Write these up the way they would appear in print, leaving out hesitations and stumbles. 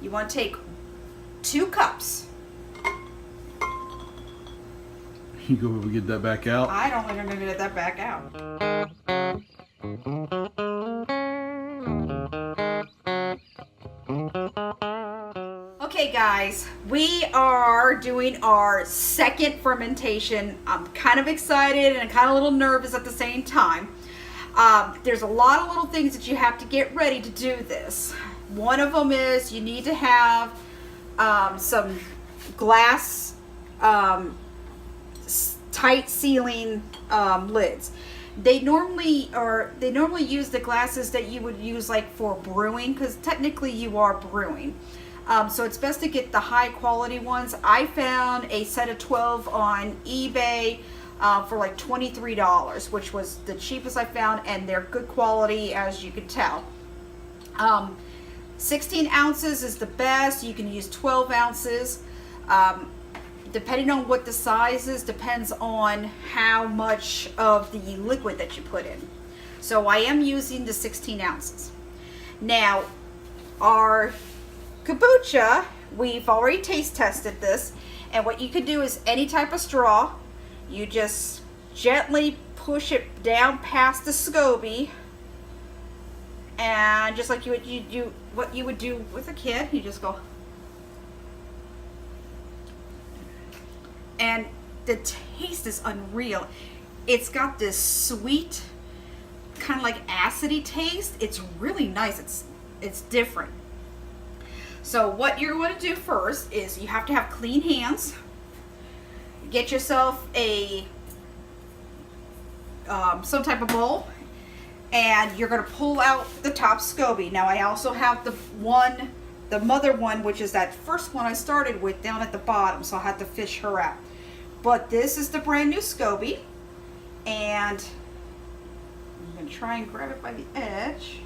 you want to take 2 cups. You go over and get that back out? I don't think I'm going to get that back out. Okay guys, we are doing our second fermentation. I'm kind of excited and kind of a little nervous at the same time. There's a lot of little things that you have to get ready to do this. One of them is you need to have some glass tight sealing lids. They normally use the glasses that you would use like for brewing, because technically you are brewing. So it's best to get the high quality ones. I found a set of 12 on eBay for like $23, which was the cheapest I found, and they're good quality, as you can tell. 16 ounces is the best. You can use 12 ounces. Depending on what the size is, depends on how much of the liquid that you put in. So I am using the 16 ounces. Now, our kombucha, we've already taste tested this, and what you can do is any type of straw, you just gently push it down past the SCOBY, and just like what you would do with a kid, you just go. And the taste is unreal. It's got this sweet, kind of like acidy taste. It's really nice. It's different. So what you're going to do first is you have to have clean hands. Get yourself a some type of bowl, and you're going to pull out the top SCOBY. Now I also have the mother one, which is that first one I started with, down at the bottom, so I had to fish her out. But this is the brand new SCOBY, and I'm going to try and grab it by the edge.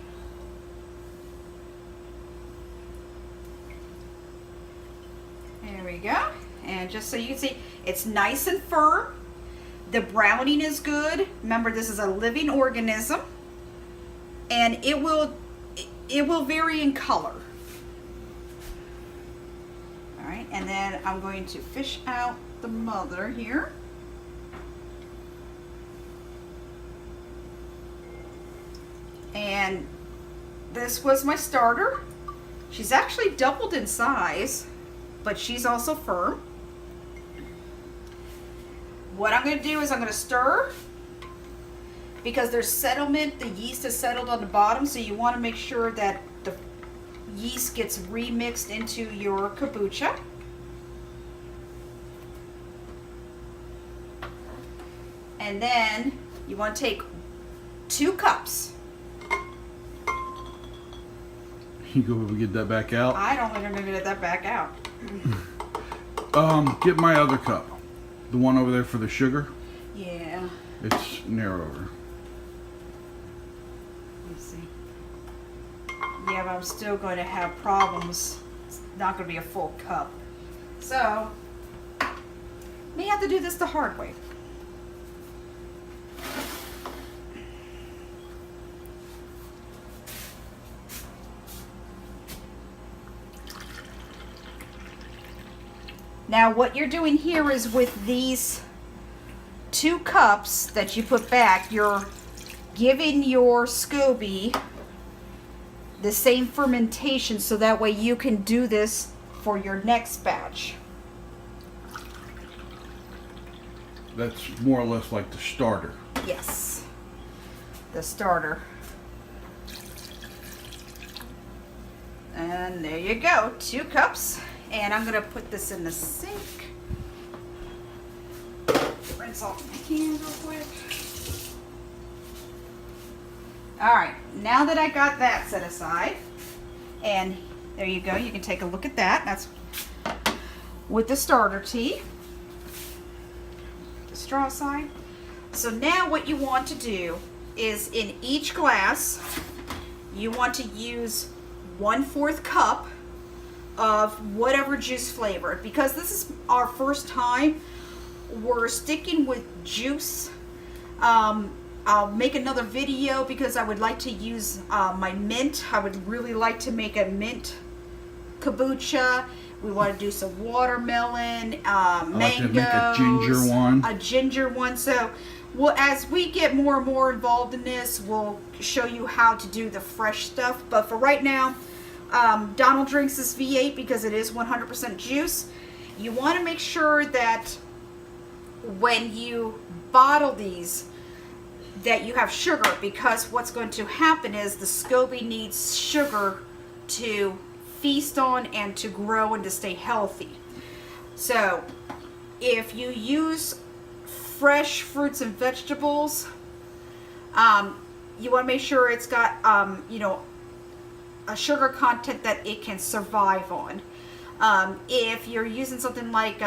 There we go. And just so you can see, it's nice and firm. The browning is good. Remember, this is a living organism, and it will vary in color. All right, and then I'm going to fish out the mother here. And this was my starter. She's actually doubled in size, but she's also firm. What I'm going to do is I'm going to stir, because there's settlement. The yeast is settled on the bottom, so you want to make sure that the yeast gets remixed into your kombucha. And then you want to take 2 cups. You go over and get that back out? I don't think I'm going to get that back out. Get my other cup. The one over there for the sugar. Yeah. It's narrower. Let's see. Yeah, but I'm still going to have problems. It's not going to be a full cup. So, may have to do this the hard way. Now what you're doing here is with these 2 cups that you put back, you're giving your SCOBY the same fermentation, so that way you can do this for your next batch. That's more or less like the starter. Yes, the starter. And there you go, 2 cups. And I'm going to put this in the sink. Rinse off my hands real quick. Alright, now that I got that set aside, and there you go, you can take a look at that. That's with the starter tea. The straw side. So now what you want to do is, in each glass, you want to use 1/4 cup of whatever juice flavor. Because this is our first time, we're sticking with juice. I'll make another video because I would like to use my mint. I would really like to make a mint kombucha. We want to do some watermelon, I mangoes. like to make a ginger one. A ginger one. So, well, as we get more and more involved in this, we'll show you how to do the fresh stuff. But for right now, Donald drinks this V8 because it is 100% juice. You want to make sure that when you bottle these, that you have sugar, because what's going to happen is the SCOBY needs sugar to feast on and to grow and to stay healthy. So if you use fresh fruits and vegetables, you want to make sure it's got you know, a sugar content that it can survive on. If you're using something like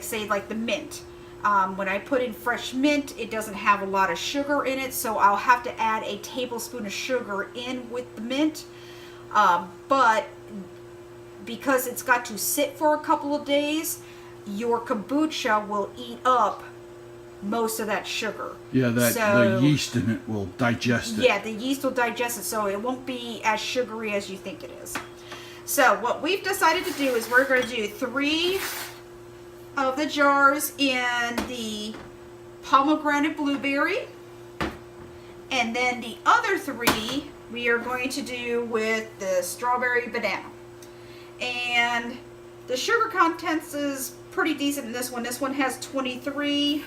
say like the mint, when I put in fresh mint, it doesn't have a lot of sugar in it, so I'll have to add a tablespoon of sugar in with the mint. But because it's got to sit for a couple of days, your kombucha will eat up most of that sugar. Yeah, the yeast in it will digest it. Yeah, the yeast will digest it, so it won't be as sugary as you think it is. So what we've decided to do is we're going to do 3 of the jars in the pomegranate blueberry, and then the other 3 we are going to do with the strawberry banana. And the sugar contents is pretty decent in this one. This one has 23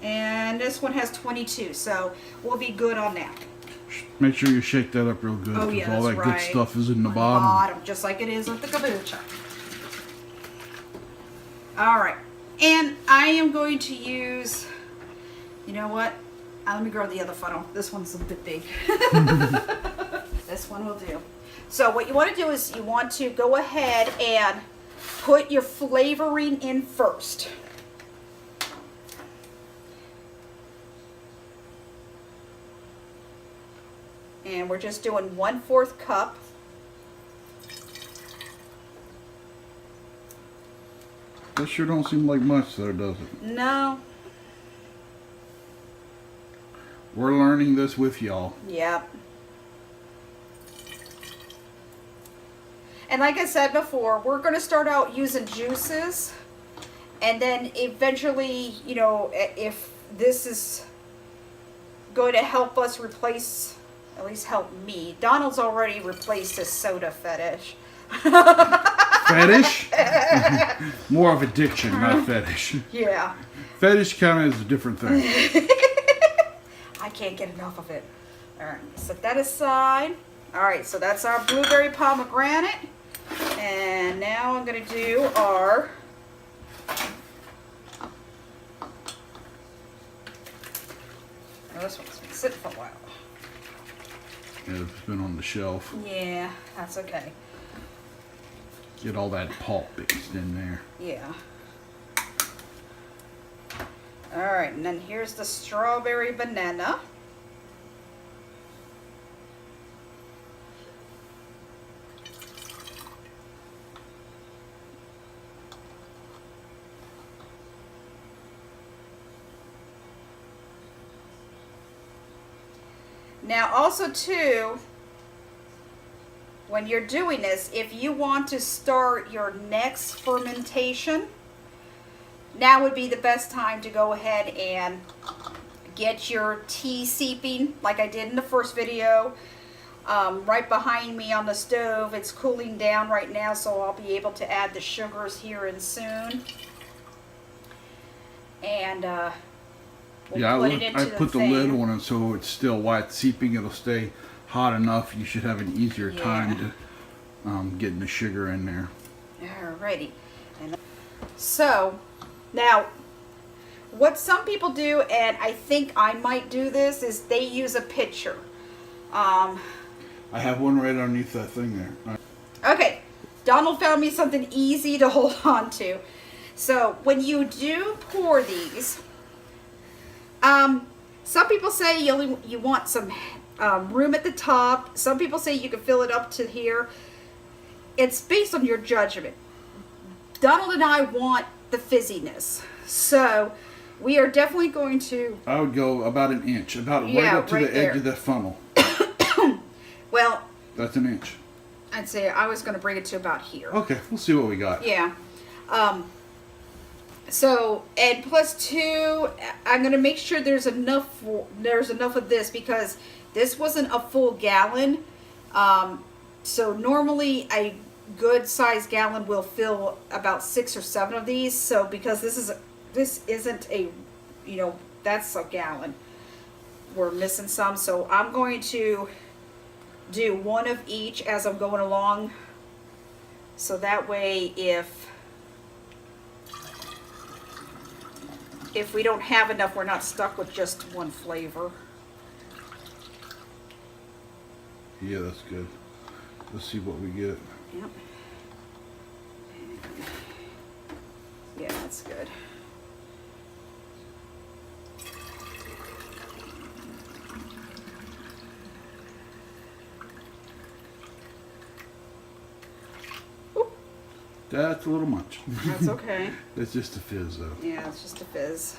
and this one has 22, so we'll be good on that. Make sure you shake that up real good, Oh yeah, all that's that right. good stuff is in the On bottom. just like it is with the kombucha. Alright, and I am going to use, you know what, let me grab the other funnel. This one's a bit big. This one will do. So what you want to do is you want to go ahead and put your flavoring in first. And we're just doing 1/4 cup. That sure don't seem like much there, does it? No. We're learning this with y'all. Yep. And like I said before, we're going to start out using juices. And then eventually, you know, if this is going to help us replace, at least help me. Donald's already replaced his soda fetish. Fetish? More of addiction, not fetish. Yeah. Fetish kind of is a different thing. I can't get enough of it. Alright, set that aside. Alright, so that's our blueberry pomegranate. And now I'm going to do our this one's been sitting for a while. Yeah, it's been on the shelf. Yeah, that's okay. Get all that pulp mixed in there. Yeah. Alright, and then here's the strawberry banana. Now also too, when you're doing this, if you want to start your next fermentation, now would be the best time to go ahead and get your tea seeping like I did in the first video. Right behind me on the stove, it's cooling down right now, so I'll be able to add the sugars here and soon. And we'll Yeah, put it into I put the thing. lid on it so it's still while it's seeping, it'll stay hot enough. You should have an easier time to getting the sugar in there. Alrighty. And so, now, what some people do, and I think I might do this, is they use a pitcher. I have one right underneath that thing there. Okay, Donald found me something easy to hold on to. So, when you do pour these, some people say you want some room at the top. Some people say you can fill it up to here. It's based on your judgment. Donald and I want the fizziness. So, we are definitely going to... I would go about an inch, about right up to the edge of the funnel. Well... That's an inch. I'd say I was going to bring it to about here. Okay, we'll see what we got. Yeah. So, and plus 2, I'm going to make sure there's enough of this because this wasn't a full gallon. So normally a good sized gallon will fill about 6 or 7 of these. So because this isn't a, that's a gallon. We're missing some. So I'm going to do 1 of each as I'm going along. So that way if we don't have enough, we're not stuck with just one flavor. Yeah, that's good. Let's see what we get. Yep. Yeah, that's good. Oop. That's a little much. That's okay. It's just a fizz, though. Yeah, it's just a fizz.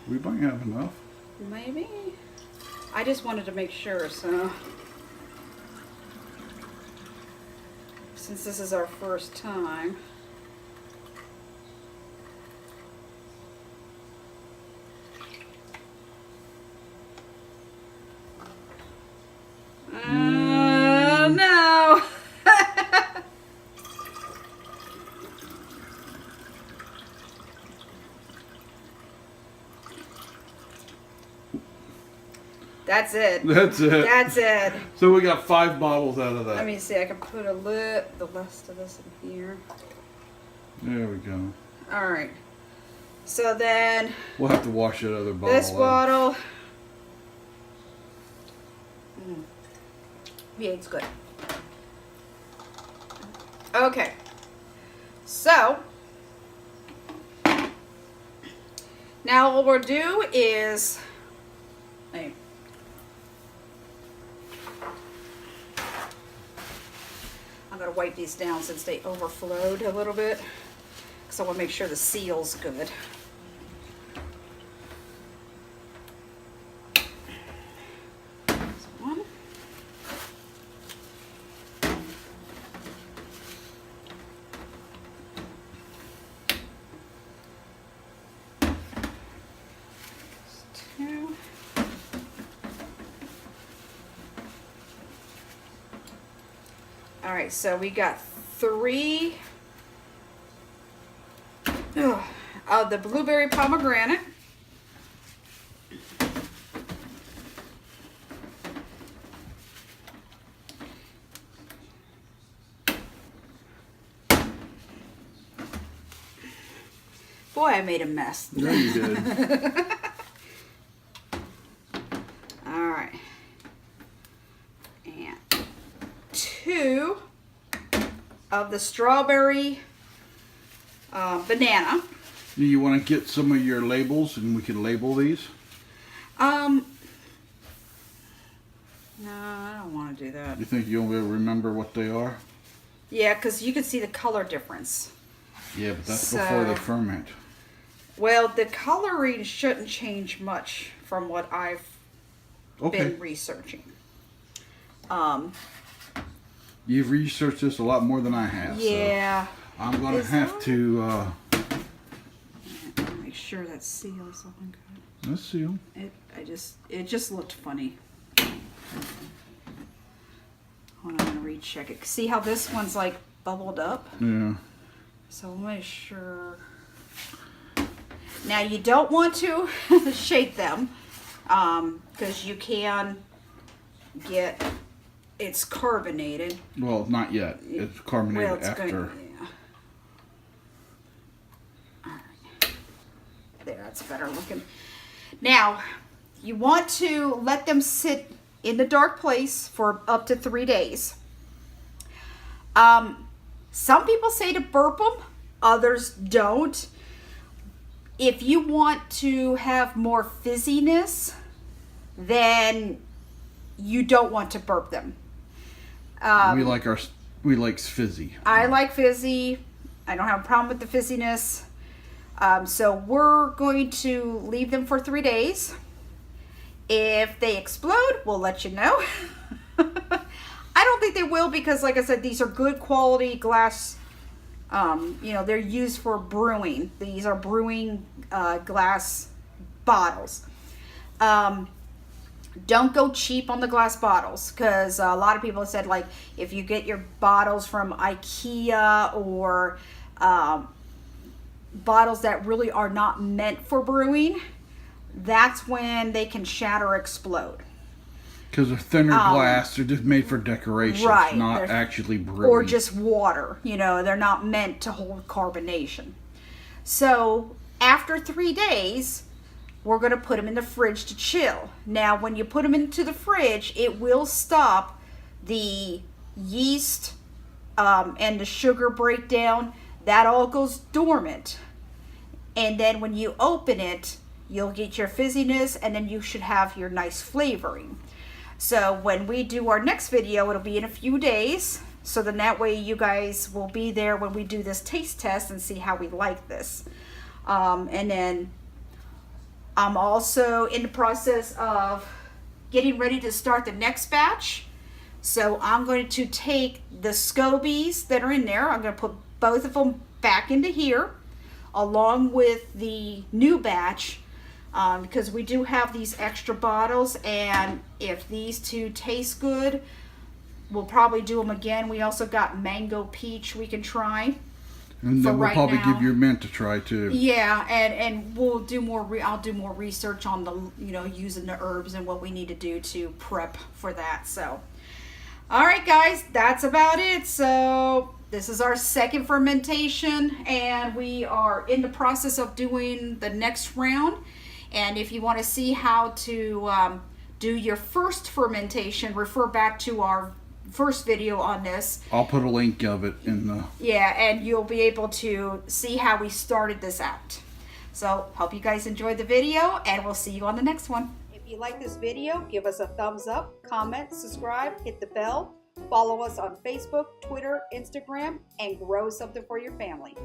We might have enough. Maybe. I just wanted to make sure, so. Since this is our first time. No. That's it. That's it. That's it. So we got 5 bottles out of that. Let me see. I can put the rest of this in here. There we go. All right. So then We'll have to wash that other bottle. this out. bottle. Yeah, it's good. Okay. So now what we'll do is. Hey. I'm going to wipe these down since they overflowed a little bit because I want to make sure the seal's good. One. Two. All right, so we got 3 of the blueberry pomegranate. Boy, I made a mess. Yeah, you did. All right. And 2 of the strawberry banana. Do you want to get some of your labels and we can label these? No, I don't want to do that. You think you'll be able to remember what they are? Yeah, because you can see the color difference. Yeah, but that's before they So- ferment. Well, the coloring shouldn't change much from what I've Okay. been researching. You've researched this a lot more than I have. Yeah. So I'm going to Is have that- to... Make sure that seals looking good. let's see them. It just looked funny. Hold on, I'm gonna recheck it. See how this one's like bubbled up? Yeah. So let me make sure. Now you don't want to shake them, because you can get it's carbonated. Well, not yet. It's carbonated Well, it's after. going. Yeah. All right. There, that's better looking. Now, you want to let them sit in the dark place for up to 3 days. Some people say to burp them, others don't. If you want to have more fizziness, then you don't want to burp them. We like fizzy. I like fizzy. I don't have a problem with the fizziness. So we're going to leave them for 3 days. If they explode, we'll let you know. I don't think they will because, like I said, these are good quality glass. You know, they're used for brewing. These are brewing glass bottles. Don't go cheap on the glass bottles, because a lot of people have said, like, if you get your bottles from IKEA or bottles that really are not meant for brewing, that's when they can shatter or explode. Because they're thinner glass, they're just made for decoration, right, not actually brewing. Or just water, you know, they're not meant to hold carbonation. So after 3 days, we're going to put them in the fridge to chill. Now, when you put them into the fridge, it will stop the yeast and the sugar breakdown. That all goes dormant. And then when you open it, you'll get your fizziness, and then you should have your nice flavoring. So when we do our next video, it'll be in a few days. So then that way you guys will be there when we do this taste test and see how we like this. And then I'm also in the process of getting ready to start the next batch. So I'm going to take the scobies that are in there. I'm going to put both of them back into here along with the new batch, because we do have these extra bottles, and if these two taste good, we'll probably do them again. We also got mango peach we can try. And then we'll probably give your mint a try too. Yeah, and we'll do more. I'll do more research on the, you know, using the herbs and what we need to do to prep for that. So, all right, guys, that's about it. So this is our second fermentation, and we are in the process of doing the next round. And if you want to see how to do your first fermentation, refer back to our first video on this. I'll put a link of it in the... Yeah, and you'll be able to see how we started this out. So, hope you guys enjoyed the video, and we'll see you on the next one. If you like this video, give us a thumbs up, comment, subscribe, hit the bell, follow us on Facebook, Twitter, Instagram, and grow something for your family.